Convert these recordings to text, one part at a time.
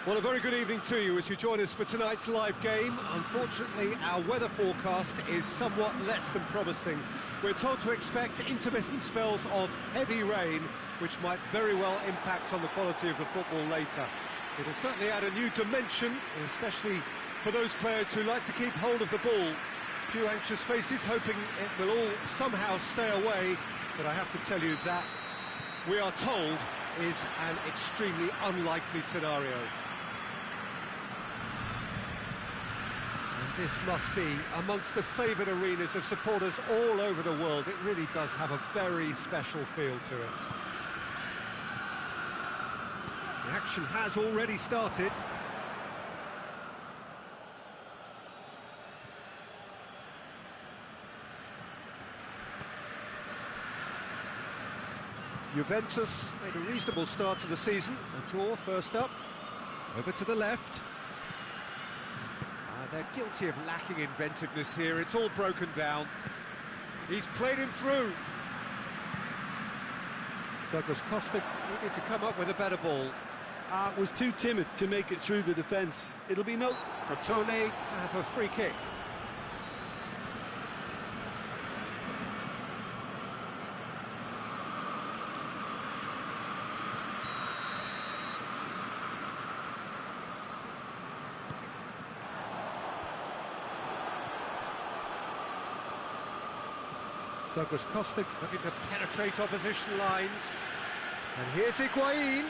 Well, a very good evening to you as you join us for tonight's live game. Unfortunately, our weather forecast is somewhat less than promising. We're told to expect intermittent spells of heavy rain, which might very well impact on the quality of the football later. It'll certainly add a new dimension, especially for those players who like to keep hold of the ball. A few anxious faces hoping it will all somehow stay away, but I have to tell you that we are told is an extremely unlikely scenario. This must be amongst the favoured arenas of supporters all over the world. It really does have a very special feel to it. The action has already started. Juventus made a reasonable start to the season. A draw first up. Over to the left. They're guilty of lacking inventiveness here. It's all broken down. He's played him through. Douglas Costa needed to come up with a better ball. Was too timid to make it through the defence. It'll be no... Crotone have a free kick. Douglas Costa looking to penetrate opposition lines. And here's Higuain.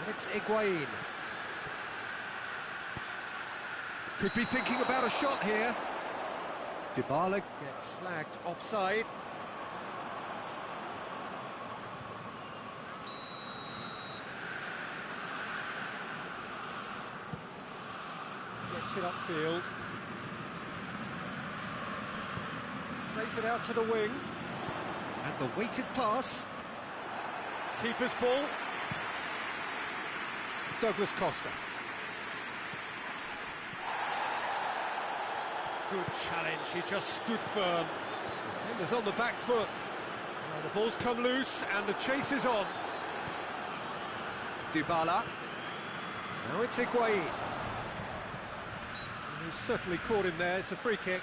And it's Higuain. Could be thinking about a shot here. Dybala gets flagged offside. Gets it upfield. Plays it out to the wing. And the weighted pass. Keeper's ball. Douglas Costa. Good challenge, he just stood firm. Defender's on the back foot. Now the ball's come loose and the chase is on. Dybala. Now it's Higuain. He's certainly caught him there. It's a free kick.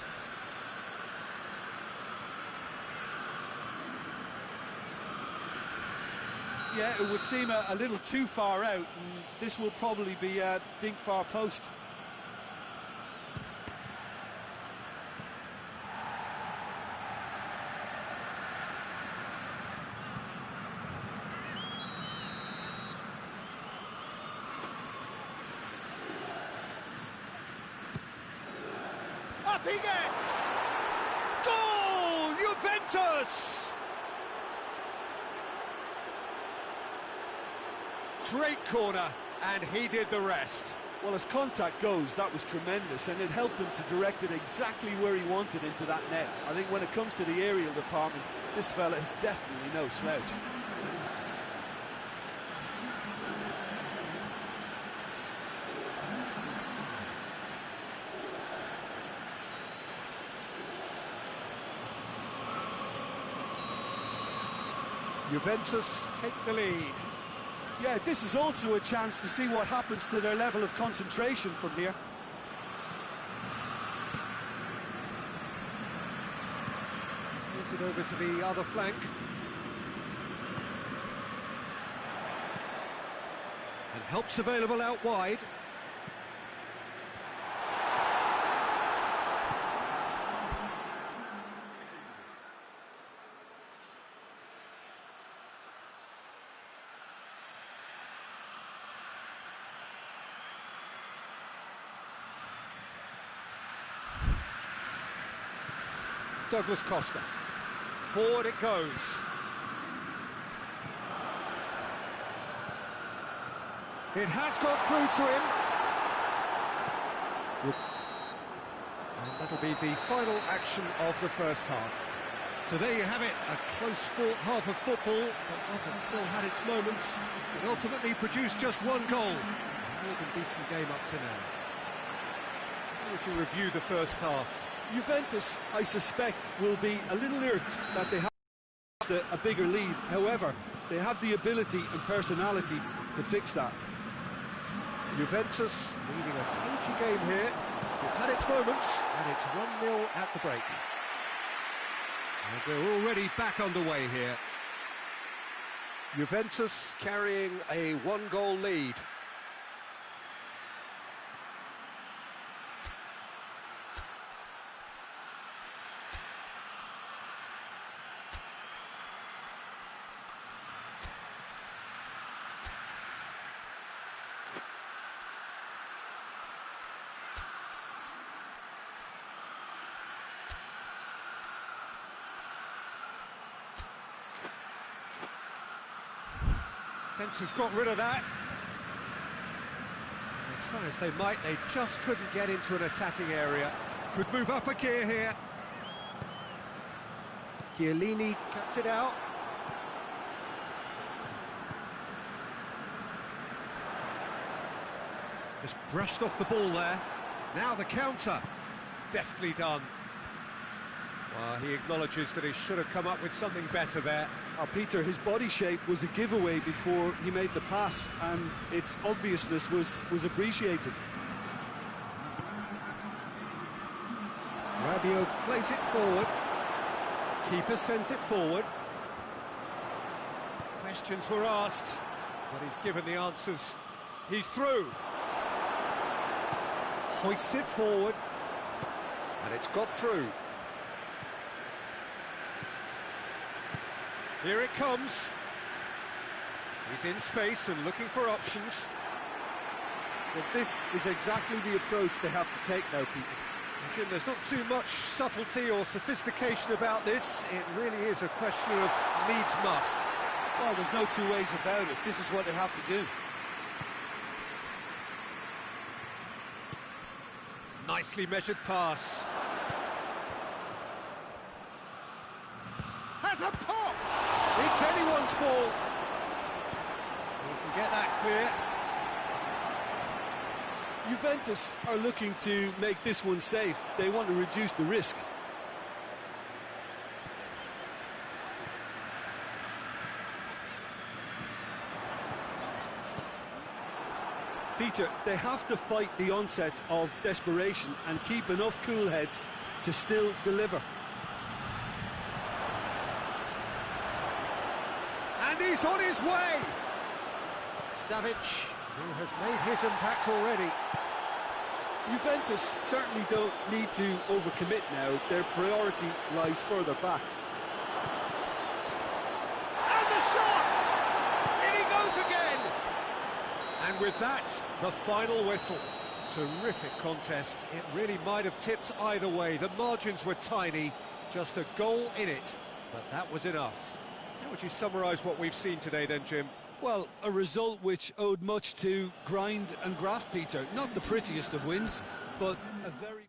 Yeah, it would seem a little too far out, and this will probably be a dink far post. Up he gets! Goal! Juventus! Great corner, and he did the rest. Well, as contact goes, that was tremendous, and it helped him to direct it exactly where he wanted into that net. I think when it comes to the aerial department, this fella is definitely no slouch. Juventus take the lead. Yeah, this is also a chance to see what happens to their level of concentration from here. Moves it over to the other flank. And help's available out wide. Douglas Costa. Forward it goes. It has got through to him. And that'll be the final action of the first half. So there you have it, a close fought half of football, but often still had its moments. It ultimately produced just one goal. More than decent game up to now. would you review the first half? Juventus, I suspect, will be a little irked that they have a bigger lead. However, they have the ability and personality to fix that. Juventus leading a cagey game here. It's had its moments, and it's 1-0 at the break. And they're already back underway here. Juventus carrying a one-goal lead. Defence has got rid of that. And try as they might, they just couldn't get into an attacking area. Could move up a gear here. Chiellini cuts it out. Just brushed off the ball there. Now the counter. Deftly done. Well, he acknowledges that he should have come up with something better there. Peter, his body shape was a giveaway before he made the pass, and its obviousness was appreciated. Rabiot plays it forward. Keeper sends it forward. Questions were asked, but he's given the answers. He's through. Hoists it forward. And it's got through. Here it comes. He's in space and looking for options. Well, this is exactly the approach they have to take now, Peter. And Jim, there's not too much subtlety or sophistication about this. It really is a question of needs must. Well, there's no two ways about it. This is what they have to do. Nicely measured pass. Has a pop! It's anyone's ball. We can get that clear. Juventus are looking to make this one safe. They want to reduce the risk. Peter, they have to fight the onset of desperation and keep enough cool heads to still deliver. And he's on his way! Savic, who has made his impact already. Juventus certainly don't need to overcommit now. Their priority lies further back. And the shot! In he goes again! And with that, the final whistle. Terrific contest. It really might have tipped either way. The margins were tiny, just a goal in it. But that was enough. How would you summarise what we've seen today then, Jim? Well, a result which owed much to grind and graft, Peter. Not the prettiest of wins, but a very...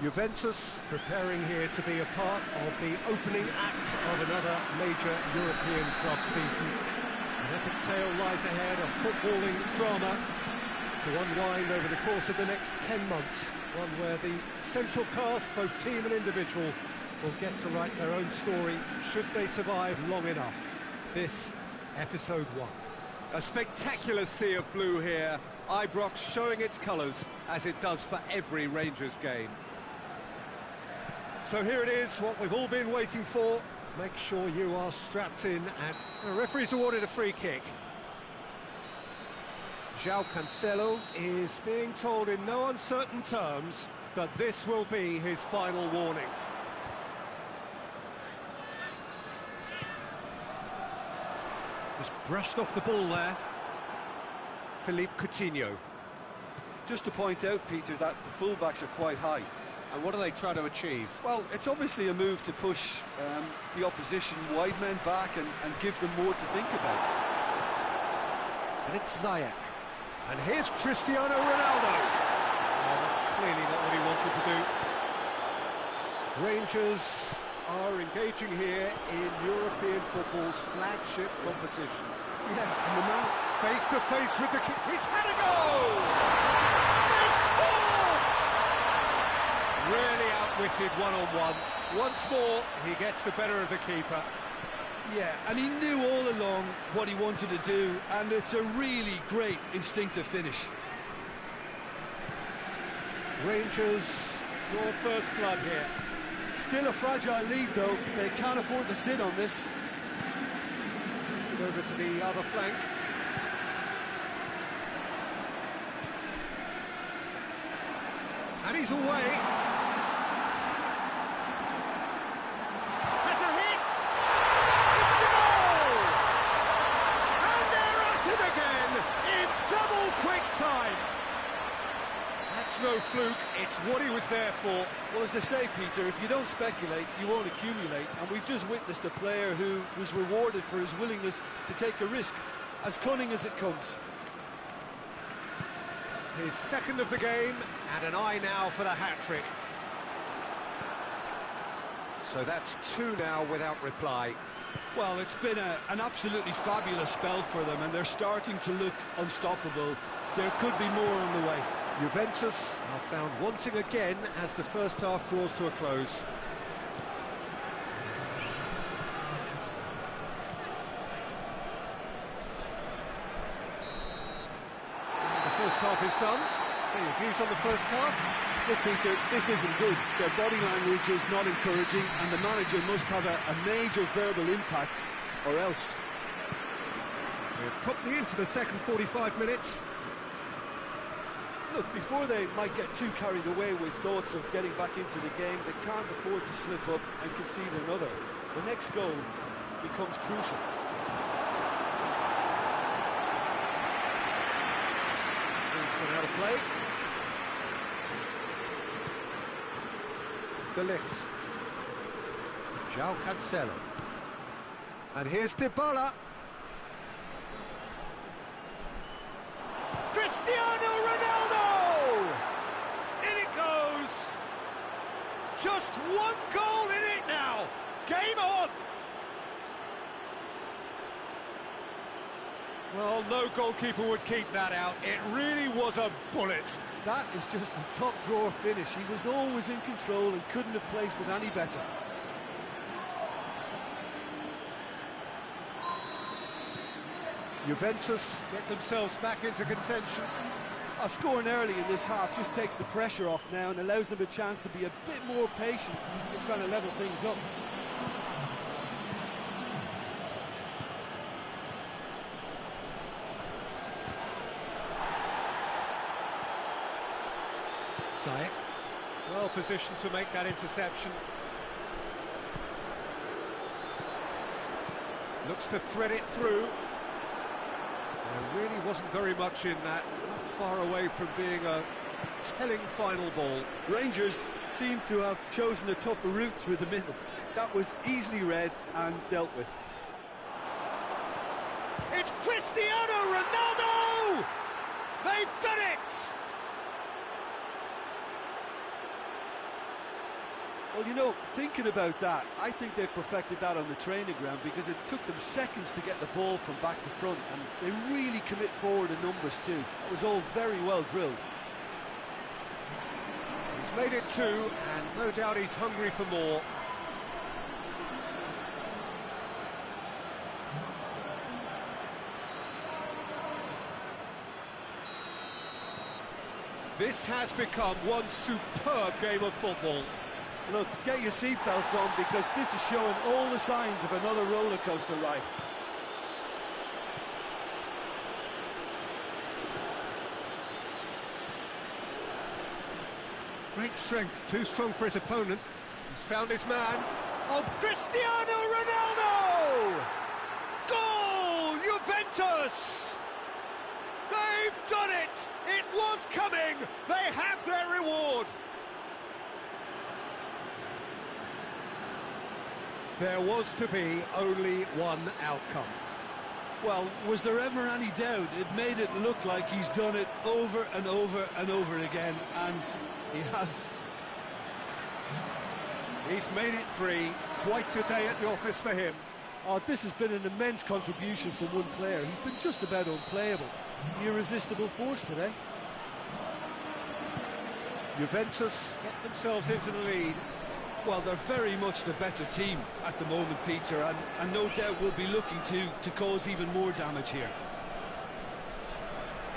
Juventus preparing here to be a part of the opening act of another major European club season. An epic tale lies ahead of footballing drama to unwind over the course of the next 10 months, one where the central cast, both team and individual, will get to write their own story should they survive long enough. This, episode 1. A spectacular sea of blue here, Ibrox showing its colours as it does for every Rangers game. So here it is, what we've all been waiting for. Make sure you are strapped in, and the referee's awarded a free kick. João Cancelo is being told in no uncertain terms that this will be his final warning. Just brushed off the ball there. Philippe Coutinho. Just to point out, Peter, that the fullbacks are quite high. And what are they trying to achieve? Well, it's obviously a move to push the opposition wide men back and give them more to think about. And it's Ziyech. And here's Cristiano Ronaldo. Oh, that's clearly not what he wanted to do. Rangers are engaging here in European football's flagship competition. Yeah, and the man face to face with the keeper. He's had a goal! They score! Really outwitted one-on-one. Once more, he gets the better of the keeper. Yeah, and he knew all along what he wanted to do, and it's a really great instinctive finish. Rangers draw first blood here. Still a fragile lead, though. They can't afford to sit on this. Moves it over to the other flank. And he's away. Has a hit! It's a goal! And they're at it again in double quick time. That's no fluke, it's what he was there for. Well, as they say, Peter, if you don't speculate, you won't accumulate. And we've just witnessed a player who was rewarded for his willingness to take a risk, as cunning as it comes. His second of the game, and an eye now for the hat-trick. So that's 2 now without reply. Well, it's been an absolutely fabulous spell for them, and they're starting to look unstoppable. There could be more on the way. Juventus are found wanting again as the first half draws to a close. The first half is done. So your views on the first half? Look, Peter, this isn't good. Their body language is not encouraging, and the manager must have a major verbal impact, or else. We're promptly into the second 45 minutes. Look, before they might get too carried away with thoughts of getting back into the game, they can't afford to slip up and concede another. The next goal becomes crucial. He's gone out of play. De Ligt. João Cancelo. And here's Dybala. Cristiano Ronaldo! In it goes! Just one goal in it now! Game on! Well, no goalkeeper would keep that out. It really was a bullet. That is just the top drawer finish. He was always in control and couldn't have placed it any better. Juventus get themselves back into contention. Scoring early in this half just takes the pressure off now and allows them a chance to be a bit more patient in trying to level things up. Ziyech, well positioned to make that interception. Looks to thread it through. There really wasn't very much in that, not far away from being a telling final ball. Rangers seem to have chosen a tougher route through the middle. That was easily read and dealt with. It's Cristiano Ronaldo! They've done it! Well, you know, thinking about that, I think they perfected that on the training ground because it took them seconds to get the ball from back to front, and they really commit forward in numbers too. That was all very well drilled. He's made it 2, and no doubt he's hungry for more. This has become one superb game of football. Look, get your seatbelts on because this is showing all the signs of another roller coaster ride. Great strength, too strong for his opponent. He's found his man. Oh, Cristiano Ronaldo! Goal, Juventus! They've done it! It was coming! They have their reward! There was to be only one outcome. Well, was there ever any doubt? It made it look like he's done it over and over and over again, and he has. He's made it 3. Quite a day at the office for him. Oh, this has been an immense contribution from one player. He's been just about unplayable. The irresistible force today. Juventus get themselves into the lead. Well, they're very much the better team at the moment, Peter, and no doubt will be looking to cause even more damage here.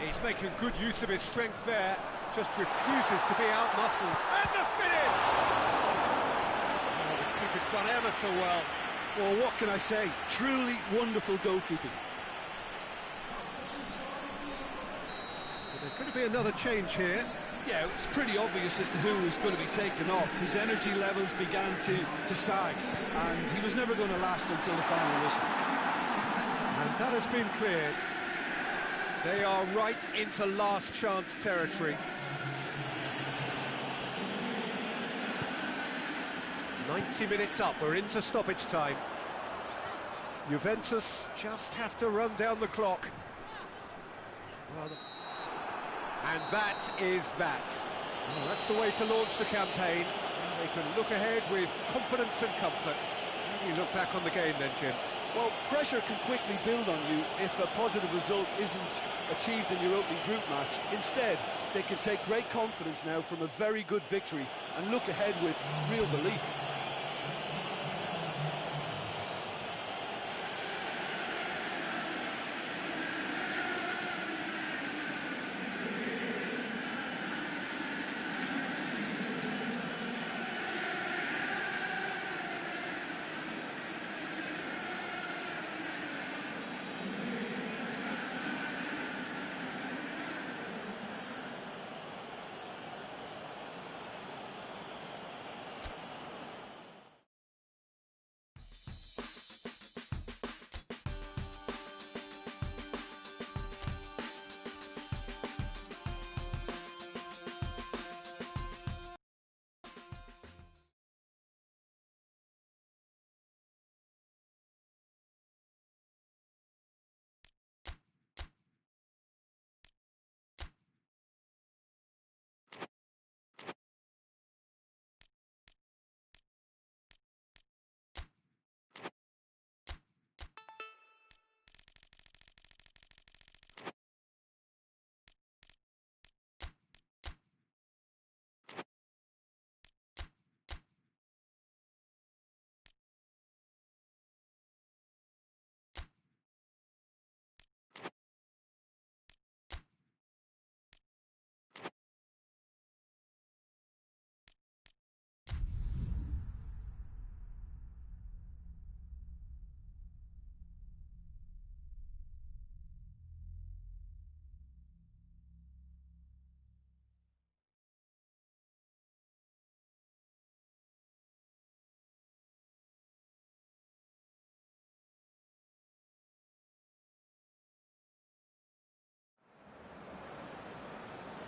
He's making good use of his strength there, just refuses to be out-muscled. And the finish! Oh, the keeper's done ever so well. Well, what can I say? Truly wonderful goalkeeping. But there's going to be another change here. Yeah, it's pretty obvious as to who was going to be taken off. His energy levels began to sag, and he was never going to last until the final whistle. And that has been cleared. They are right into last chance territory. 90 minutes up, we're into stoppage time. Juventus just have to run down the clock. Well, and that is that. Well, that's the way to launch the campaign. They can look ahead with confidence and comfort. How do you look back on the game then, Jim? Well, pressure can quickly build on you if a positive result isn't achieved in your opening group match. Instead, they can take great confidence now from a very good victory and look ahead with real belief.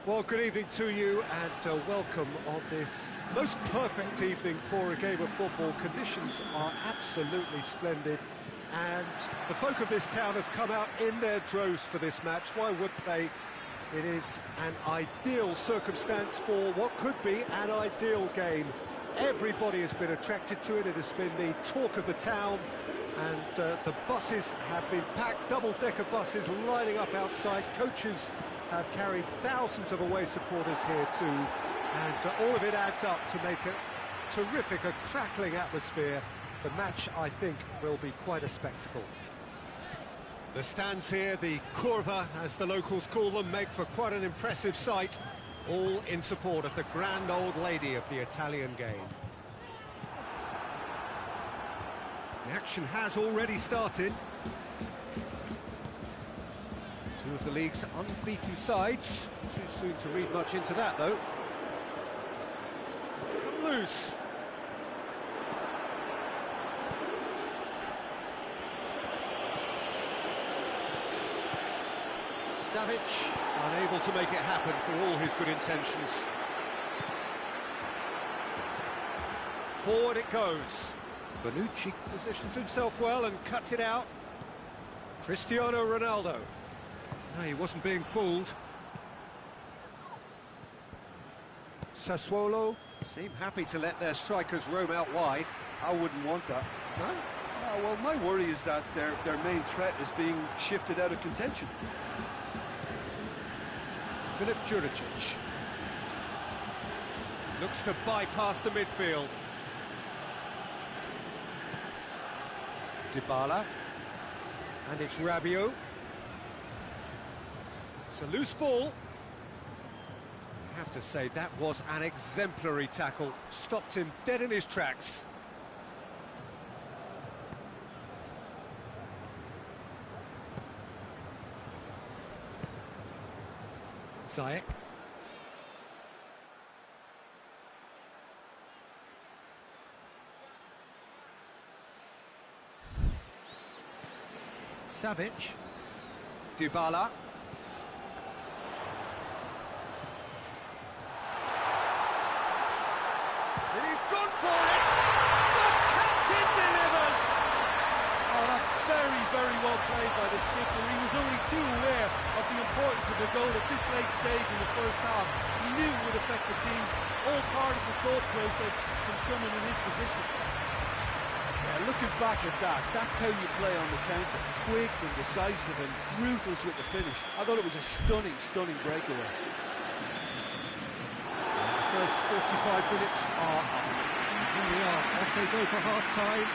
Well, good evening to you and welcome on this most perfect evening for a game of football. Conditions are absolutely splendid and the folk of this town have come out in their droves for this match. Why wouldn't they? It is an ideal circumstance for what could be an ideal game. Everybody has been attracted to it. It has been the talk of the town, and the buses have been packed, double-decker buses lining up outside. Coaches have carried thousands of away supporters here too, and all of it adds up to make a terrific, a crackling atmosphere. The match, I think, will be quite a spectacle. The stands here, the curva, as the locals call them, make for quite an impressive sight, all in support of the grand old lady of the Italian game. The action has already started. Two of the league's unbeaten sides. Too soon to read much into that, though. It's come loose. Savic, unable to make it happen for all his good intentions. Forward it goes. Bonucci positions himself well and cuts it out. Cristiano Ronaldo. No, he wasn't being fooled. Sassuolo seem happy to let their strikers roam out wide. I wouldn't want that. No? No, well, my worry is that their main threat is being shifted out of contention. Filip Juricic looks to bypass the midfield. Dybala, and it's Rabiot. It's a loose ball. I have to say, that was an exemplary tackle. Stopped him dead in his tracks. Ziyech. Savic. Dybala. And he's gone for it! The captain delivers! Oh, that's very, very well played by the skipper. He was only too aware of the importance of a goal at this late stage in the first half. He knew it would affect the teams, all part of the thought process from someone in his position. Yeah, looking back at that, that's how you play on the counter. Quick and decisive and ruthless with the finish. I thought it was a stunning, stunning breakaway. The first 45 minutes are up. Here we are, off they go for half-time.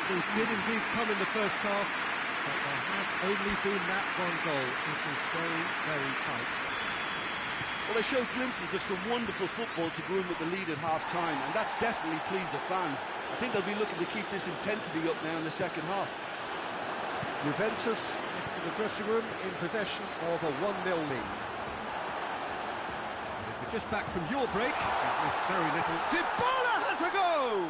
They did indeed come in the first half, but there has only been that one goal. It was very, very tight. Well, they showed glimpses of some wonderful football to go in with the lead at half-time, and that's definitely pleased the fans. I think they'll be looking to keep this intensity up now in the second half. Juventus head for the dressing room in possession of a 1-0 lead. And if you're just back from your break, you've missed very little. Dybala has a go!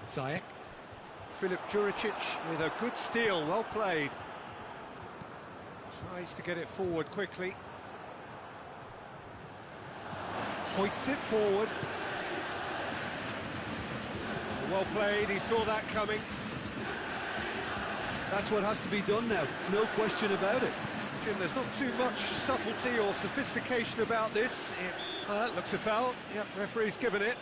Ziyech. Filip Juricic with a good steal, well played. Tries to get it forward quickly. Hoists it forward. Well played, he saw that coming. That's what has to be done now, no question about it. Jim, there's not too much subtlety or sophistication about this. It looks a foul. Yep, referee's given it.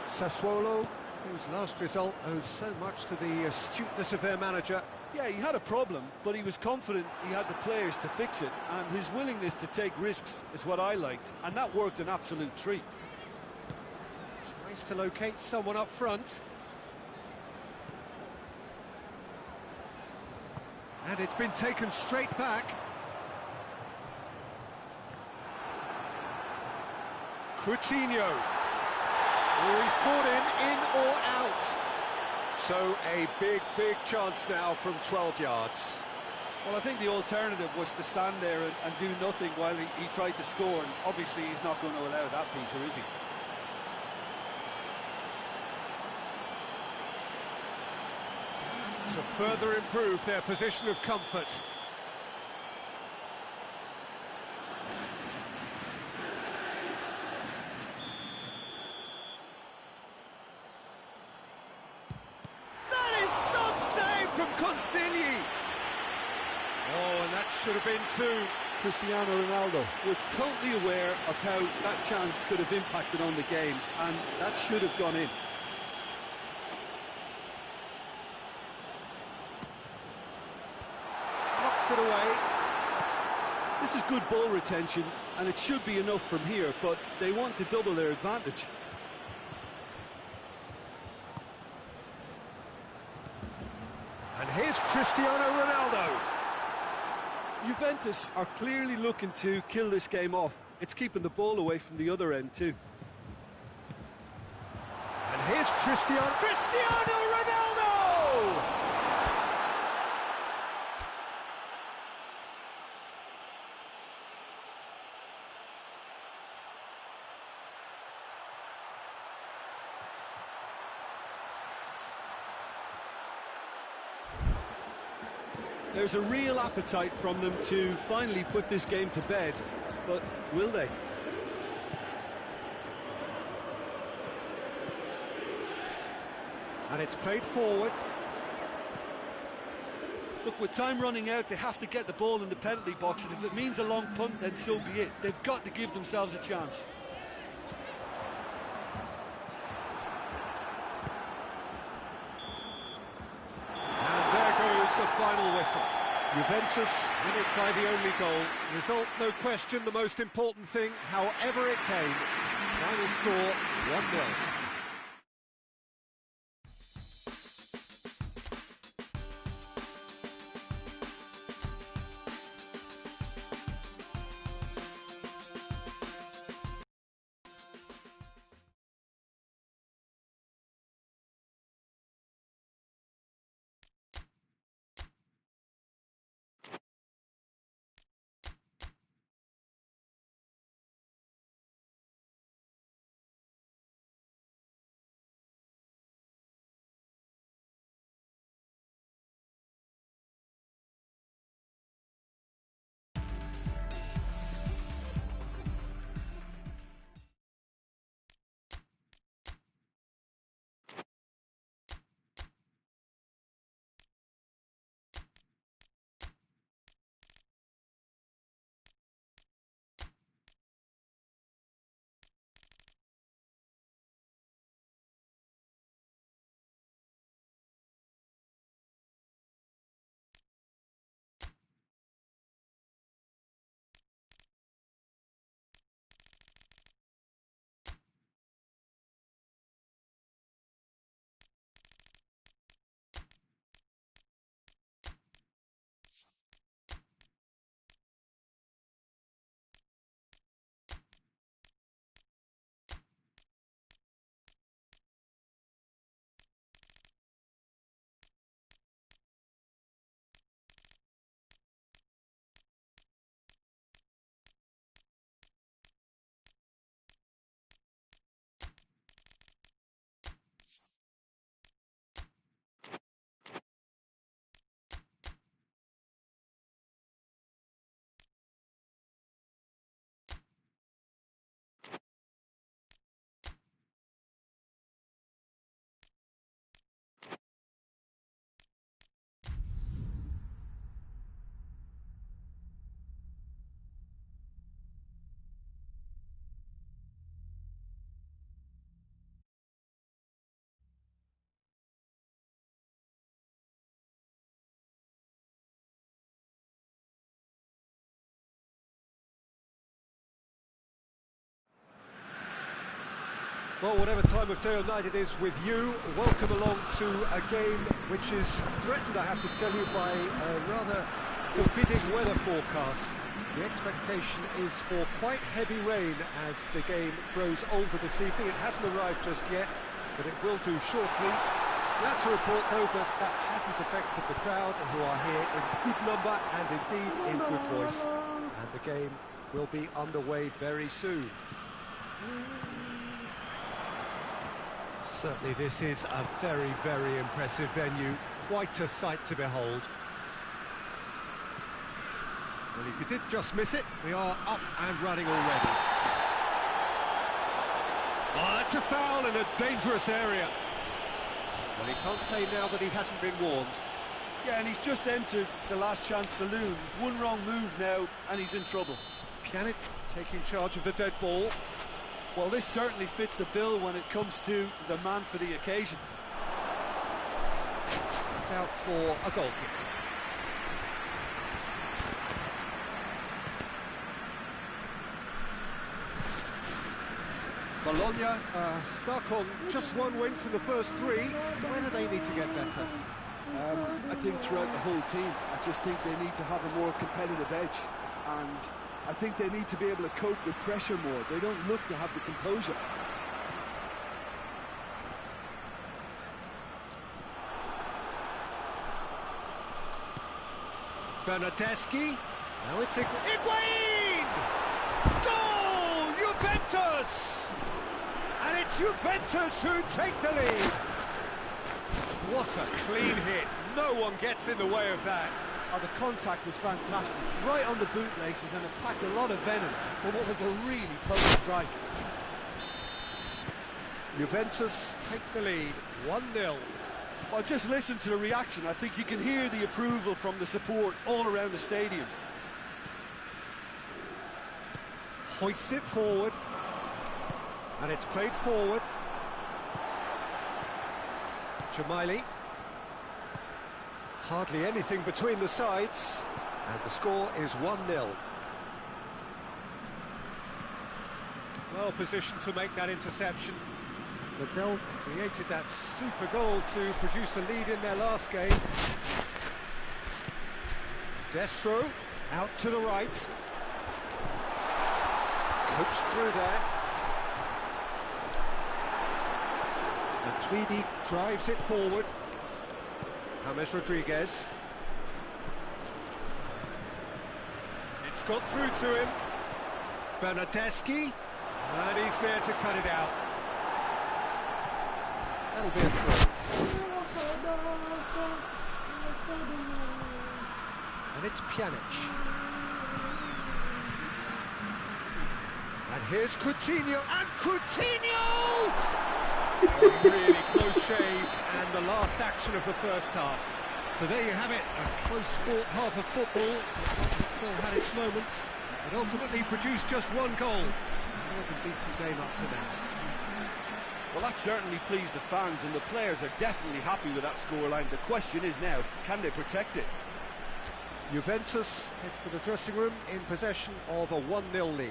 Sassuolo, whose last result owes so much to the astuteness of their manager. Yeah, he had a problem, but he was confident he had the players to fix it, and his willingness to take risks is what I liked, and that worked an absolute treat. Tries to locate someone up front. And it's been taken straight back. Coutinho. Oh, he's caught in or out. So a big, big chance now from 12 yards. Well, I think the alternative was to stand there and do nothing while he tried to score, and obviously he's not going to allow that, Peter, is he? To further improve their position of comfort. Should have been two. Cristiano Ronaldo was totally aware of how that chance could have impacted on the game, and that should have gone in. Knocks it away. This is good ball retention, and it should be enough from here, but they want to double their advantage. And here's Cristiano Ronaldo. Juventus are clearly looking to kill this game off. It's keeping the ball away from the other end too. And here's Cristiano Ronaldo! There's a real appetite from them to finally put this game to bed, but will they? And it's played forward. Look, with time running out, they have to get the ball in the penalty box, and if it means a long punt, then so be it. They've got to give themselves a chance. And there goes the final whistle. Juventus win it by the only goal. Result, no question, the most important thing, however it came. Final score, 1-0. Well, whatever time of day or night it is with you, welcome along to a game which is threatened, I have to tell you, by a rather forbidding weather forecast. The expectation is for quite heavy rain as the game grows older this evening. It hasn't arrived just yet, but it will do shortly. Glad to report, though, that that hasn't affected the crowd, who are here in good number and indeed in good voice. And the game will be underway very soon. Certainly this is a very, very impressive venue, quite a sight to behold. Well, if you did just miss it, we are up and running already. Oh, that's a foul in a dangerous area. Well, he can't say now that he hasn't been warned. Yeah, and he's just entered the last chance saloon. One wrong move now, and he's in trouble. Pjanic taking charge of the dead ball. Well, this certainly fits the bill when it comes to the man for the occasion. It's out for a goal kick. Bologna stuck on just one win from the first three. Where do they need to get better? I think throughout the whole team, I just think they need to have a more competitive edge, and I think they need to be able to cope with pressure more. They don't look to have the composure. Bernardeschi. Now it's Higuain! Goal! Juventus! And it's Juventus who take the lead. What a clean hit. No one gets in the way of that. Oh, the contact was fantastic. Right on the bootlaces, and it packed a lot of venom for what was a really potent strike. Juventus take the lead, 1-0. Well, just listen to the reaction. I think you can hear the approval from the support all around the stadium. Hoists it forward. And it's played forward. Jamaili. Hardly anything between the sides. And the score is 1-0. Well positioned to make that interception. Liddell created that super goal to produce a lead in their last game. Destro out to the right. Coached through there. And Tweedy drives it forward. James Rodriguez. It's got through to him. Bernardeschi. And he's there to cut it out. That'll be a throw. And it's Pjanic. And here's Coutinho. And Coutinho! A really close shave, and the last action of the first half. So there you have it, a close-fought half of football. Still had its moments, but ultimately produced just one goal. A decent game up to now. Well, that certainly pleased the fans, and the players are definitely happy with that scoreline. The question is now, can they protect it? Juventus head for the dressing room in possession of a 1-0 lead.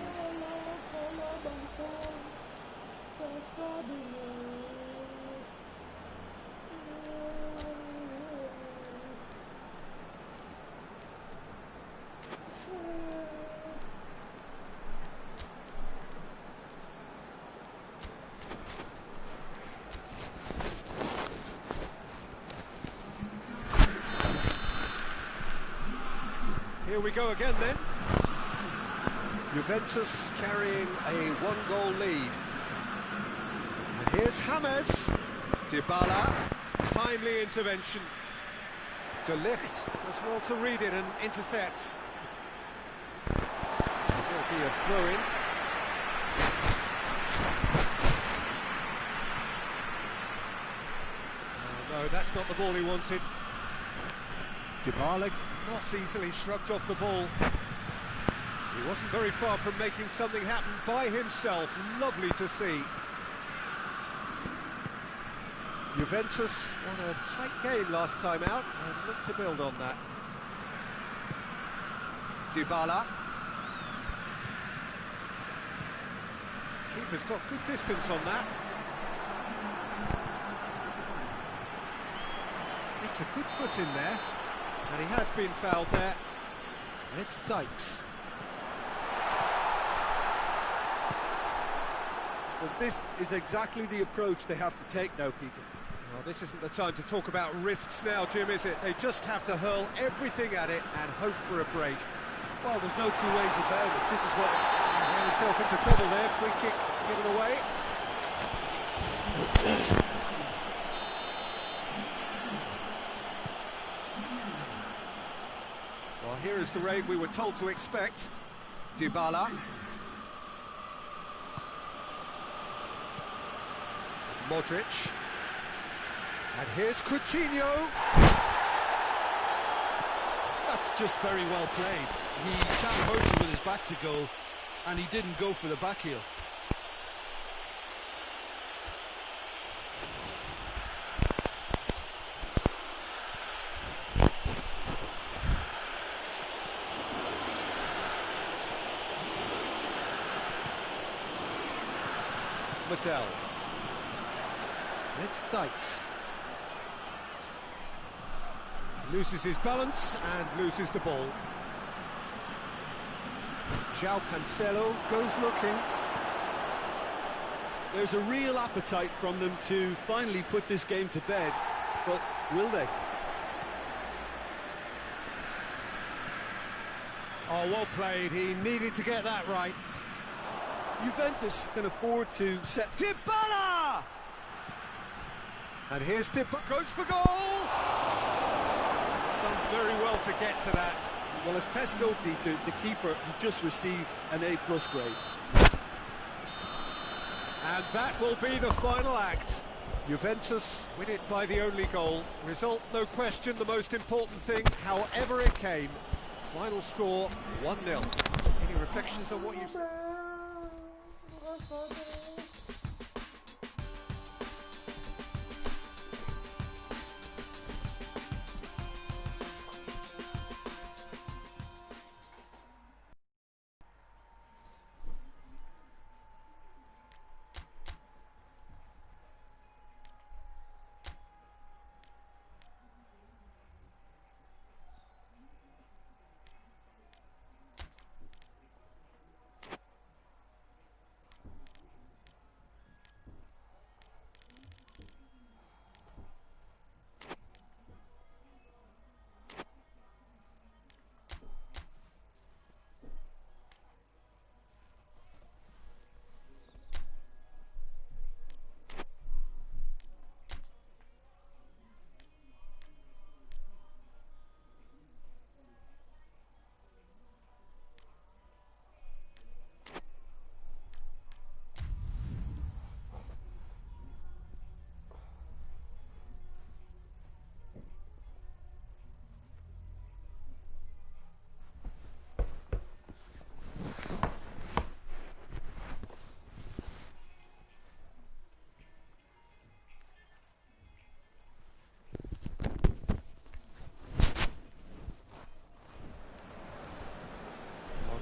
Here we go again then. Juventus carrying a 1-goal lead. And here's James. Dybala, timely intervention. De Ligt does well to read it and intercepts. There'll be a throw-in. No, that's not the ball he wanted. Dybala not easily shrugged off the ball. He wasn't very far from making something happen by himself. Lovely to see. Juventus won a tight game last time out and look to build on that. Dybala. Keeper's got good distance on that. It's a good foot in there. And he has been fouled there. And it's Dykes. Well, this is exactly the approach they have to take now, Peter. Well, this isn't the time to talk about risks now, Jim, is it? They just have to hurl everything at it and hope for a break. Well, there's no two ways about it. This is what... He ran himself into trouble there. Free kick given away. Well, here is the rain we were told to expect. Dybala. Modric. And here's Coutinho. That's just very well played. He can't hurt you with his back to goal, and he didn't go for the back heel. Medell. It's Dykes. Loses his balance and loses the ball. João Cancelo goes looking. There's a real appetite from them to finally put this game to bed, but will they? Oh, well played. He needed to get that right. Juventus can afford to set... Dybala! And here's Dybala. Goes for goal! Done very well to get to that. Well, as Tesco, Peter, the keeper has just received an A+ grade. And that will be the final act. Juventus win it by the only goal. Result, no question, the most important thing, however it came. Final score, 1-0. Any reflections on what you've said?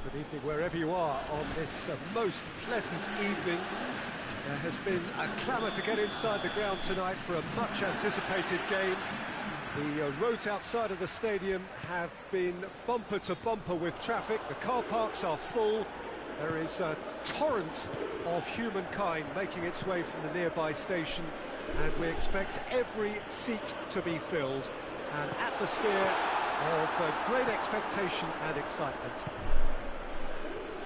Good evening wherever you are on this most pleasant evening. There has been a clamour to get inside the ground tonight for a much anticipated game. The roads outside of the stadium have been bumper to bumper with traffic. The car parks are full. There is a torrent of humankind making its way from the nearby station, and we expect every seat to be filled. An atmosphere of great expectation and excitement.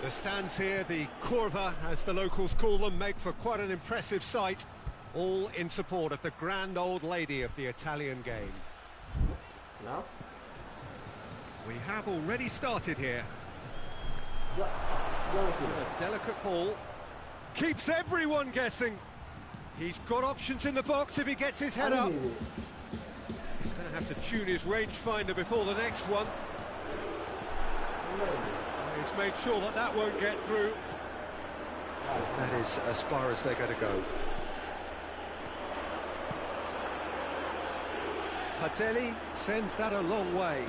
The stands here, the curva, as the locals call them, make for quite an impressive sight, all in support of the grand old lady of the Italian game. Now? We have already started here. A delicate ball. Keeps everyone guessing. He's got options in the box if he gets his head up. He's going to have to tune his rangefinder before the next one. He's made sure that that won't get through. That is as far as they're going to go. Patelli sends that a long way.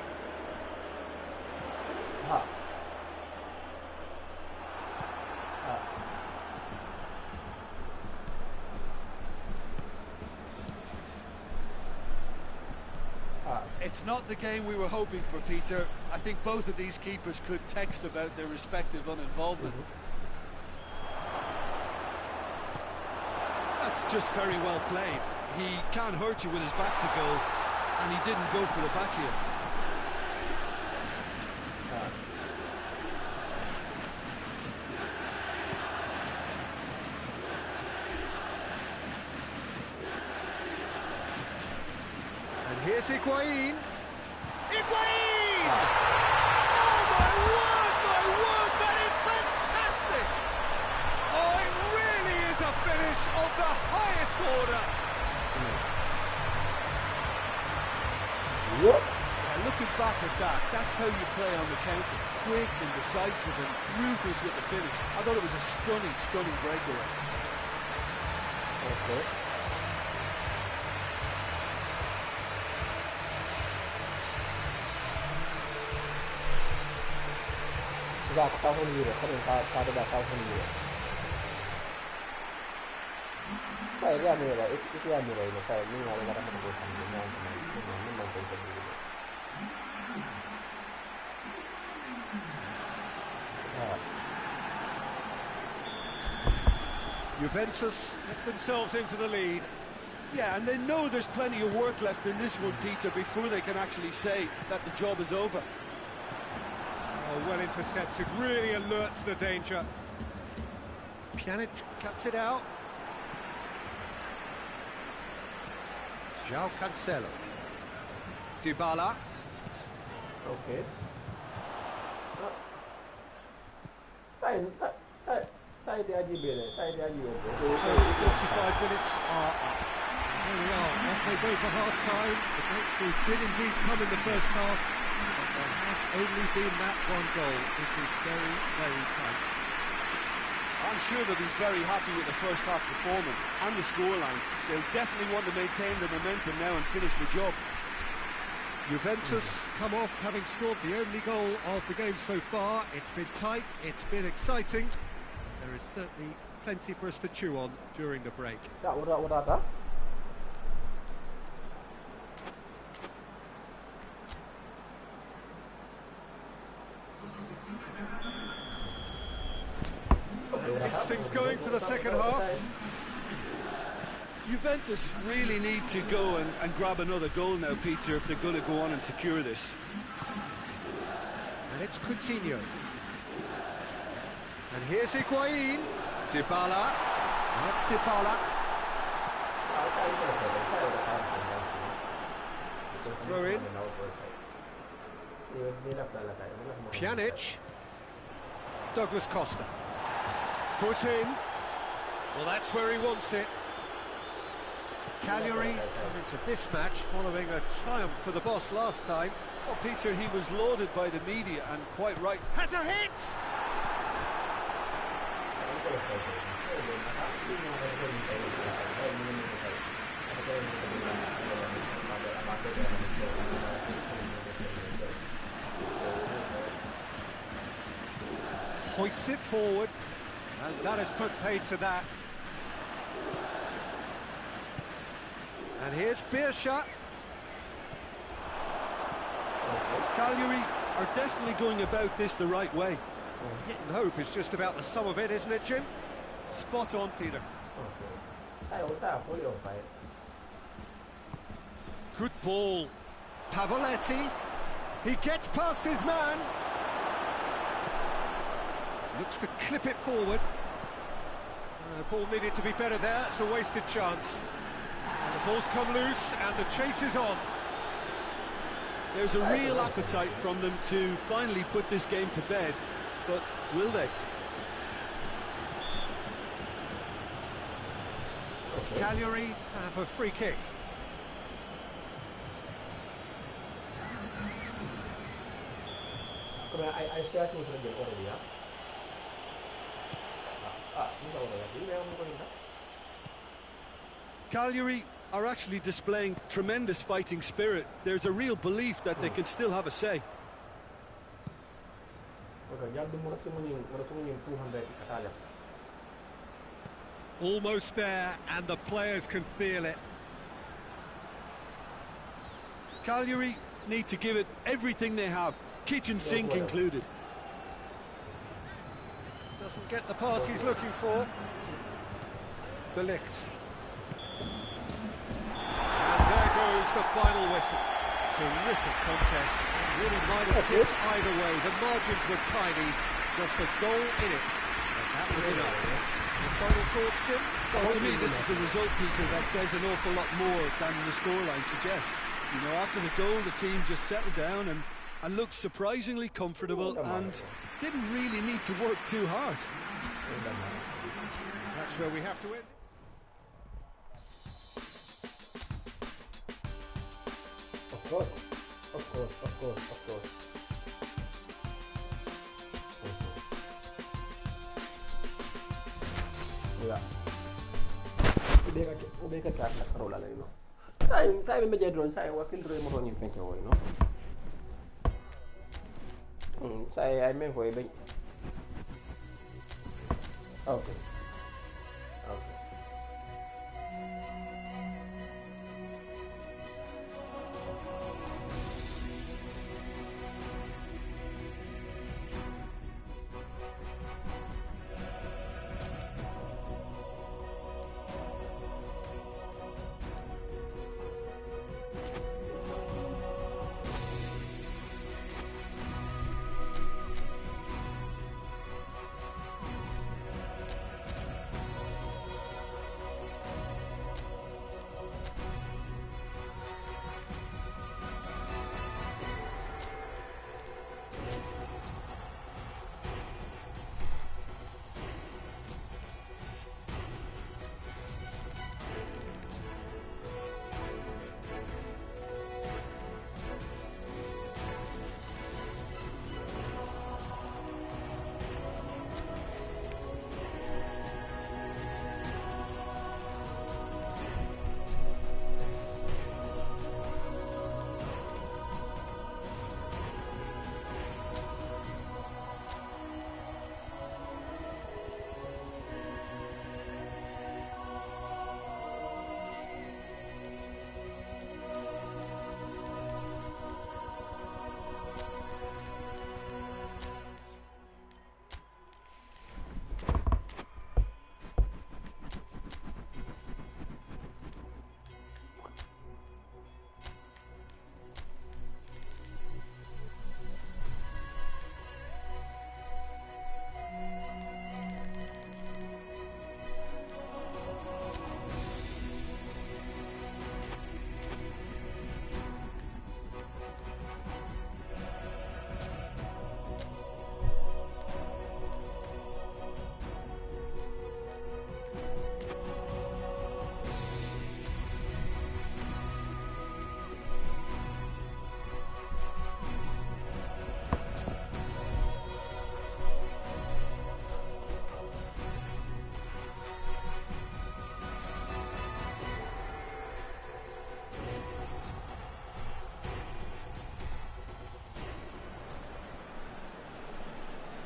It's not the game we were hoping for, Peter. I think both of these keepers could text about their respective uninvolvement. That's just very well played. He can't hurt you with his back to goal, and he didn't go for the back heel. Here's Higuain. Higuain! Oh, my word, that is fantastic! Oh, it really is a finish of the highest order. Looking back at that, That's how you play on the counter. Quick and decisive and ruthless with the finish. I thought it was a stunning, stunning breakaway. Okay. Ra tao không nhiều được, có thể tao đã tao không nhiều. Saya dia ambil lah, itu dia ambil lah. Saya ni nak ada mana boleh sambil dengan memang penting dulu. Juventus get themselves into the lead. Yeah, and they know there's plenty of work left in this one, Peter, before they can actually say that the job is over. Oh, well intercepted, really alert to the danger. Pjanic cuts it out. João Cancelo. Dybala. Okay. Saya dia aji bela, saya dia aji. First 45 minutes are up. There we are, off they go for half-time. The breakthrough did indeed come in the first half, but there has only been that one goal. It was very, very tight. I'm sure they'll be very happy with the first half performance and the scoreline. They'll definitely want to maintain the momentum now and finish the job. Juventus come off having scored the only goal of the game so far. It's been tight, it's been exciting. There is certainly plenty for us to chew on during the break. Udah. Gets things going for the second half. Juventus really need to go and grab another goal now, Peter, if they're going to go on and secure this. And it's Coutinho. And here's Higuain. Dybala. And it's Dybala. Throw in. Pjanic. Douglas Costa. Foot in. Well, that's where he wants it. Cagliari come into this match following a triumph for the boss last time. Well, Peter, he was lauded by the media, and quite right. Has a hit! Hoists it forward, and that has put paid to that. And here's Beershot. Cagliari are definitely going about this the right way. Well, hit and hope is just about the sum of it, isn't it, Jim? Spot on, Peter. Good ball. Pavoletti. He gets past his man. Looks to clip it forward. The ball needed to be better there. It's a wasted chance. And the ball's come loose and the chase is on. There's a real appetite from them to finally put this game to bed, but will they? Cagliari have a free kick. I still think it's already up. Cagliari are actually displaying tremendous fighting spirit. There's a real belief that they can still have a say. Almost there, and the players can feel it. Cagliari need to give it everything they have, kitchen sink included. Doesn't get the pass he's looking for. De Ligt. And there goes the final whistle. Terrific contest. Really might have tipped either way. The margins were tiny. Just a goal in it. And that was enough. Your final thoughts, Jim? Well, to me, this is a result, Peter, that says an awful lot more than the scoreline suggests. You know, after the goal, the team just settled down and looked surprisingly comfortable and didn't really need to work too hard. That's where we have to end. Of course. Of course, of course, of course. Yeah. Ubeka chakla karola la ino. Sai me jedron sai wa filtro mo toni fenke wo ino. Sai ai me foi bem. Okay. Okay.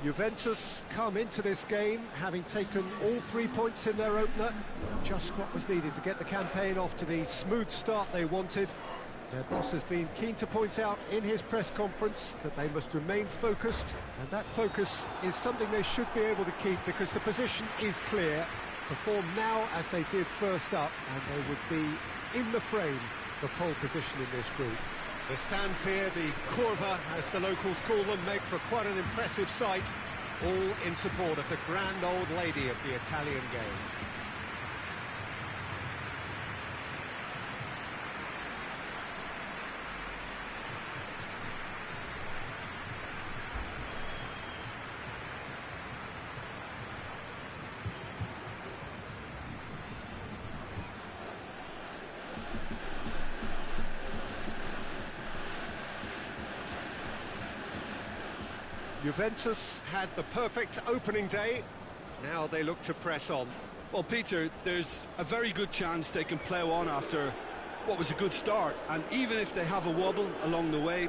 Juventus come into this game having taken all 3 points in their opener, just what was needed to get the campaign off to the smooth start they wanted. Their boss has been keen to point out in his press conference that they must remain focused, and that focus is something they should be able to keep because the position is clear. Perform now as they did first up, and they would be in the frame for pole position in this group. The stands here, the curva, as the locals call them, make for quite an impressive sight, all in support of the grand old lady of the Italian game. Juventus had the perfect opening day. Now they look to press on. Well, Peter, there's a very good chance they can plough on after what was a good start. And even if they have a wobble along the way,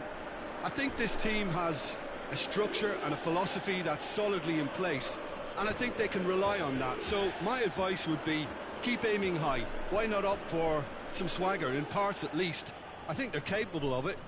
I think this team has a structure and a philosophy that's solidly in place. And I think they can rely on that. So my advice would be, keep aiming high. Why not opt for some swagger, in parts at least? I think they're capable of it.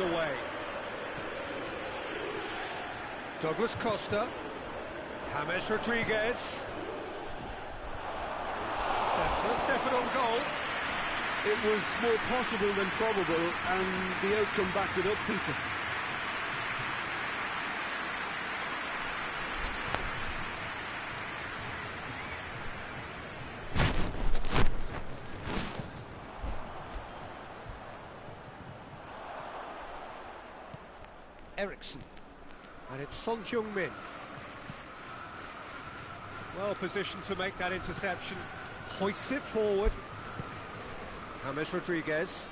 underway. Douglas Costa, James Rodriguez, Stefan on goal. It was more possible than probable, and the outcome backed it up, Peter. Ericsson, and it's Son Heung-min. Well positioned to make that interception. Hoists it forward. James Rodriguez.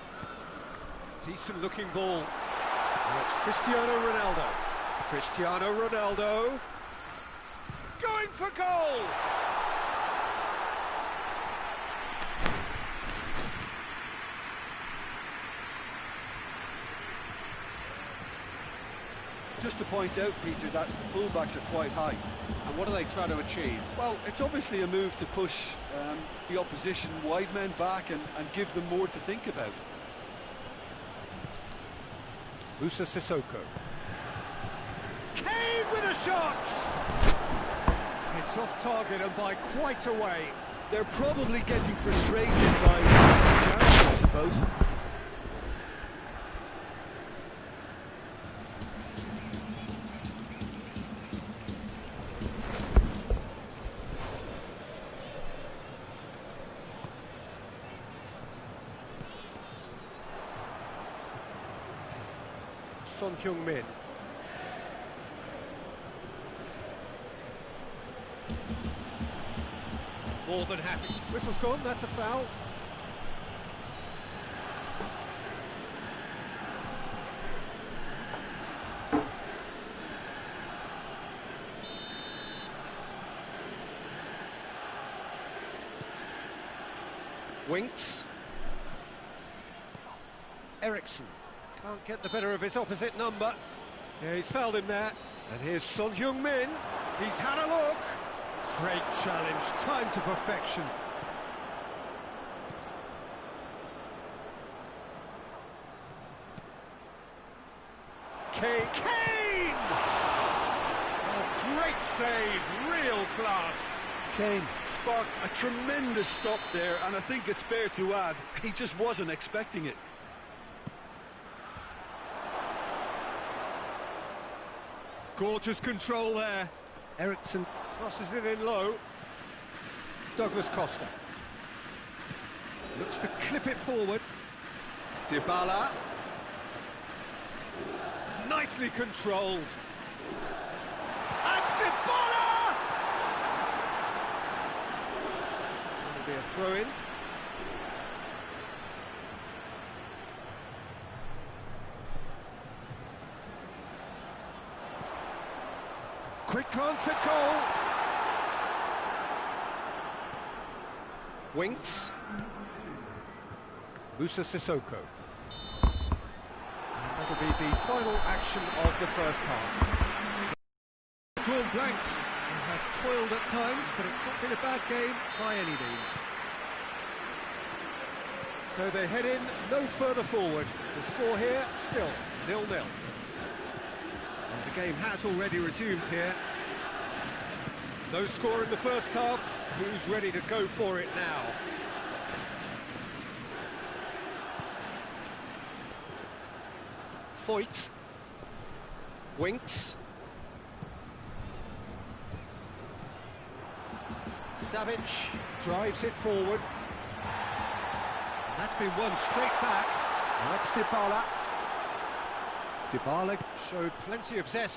Decent looking ball. And it's Cristiano Ronaldo. Cristiano Ronaldo. Going for goal! Just to point out, Peter, that the fullbacks are quite high. And what are they trying to achieve? Well, it's obviously a move to push the opposition wide men back and give them more to think about. Musa Sissoko. Kane with a shot! It's off target and by quite a way. They're probably getting frustrated by chances, I suppose. Son Heung-min. More than happy. Whistle's gone, that's a foul. Winks. Ericsson. Can't get the better of his opposite number. Yeah, he's fouled him there. And here's Son Heung-min. He's had a look. Great challenge, time to perfection. Kane! A great save, real class. Kane sparked a tremendous stop there, and I think it's fair to add, he just wasn't expecting it. Gorgeous control there. Ericsson crosses it in low. Douglas Costa. Looks to clip it forward. Dybala. Nicely controlled. And Dybala! That'll be a throw-in. Quick glance at goal. Winks. Musa Sissoko. And that'll be the final action of the first half. Drawn blanks. They have toiled at times, but it's not been a bad game by any means. So they head in no further forward. The score here still 0-0. And the game has already resumed here. No score in the first half. Who's ready to go for it now? Foyt. Winks. Savage drives it forward. That's been won straight back. And that's Dybala. Dybala showed plenty of zest in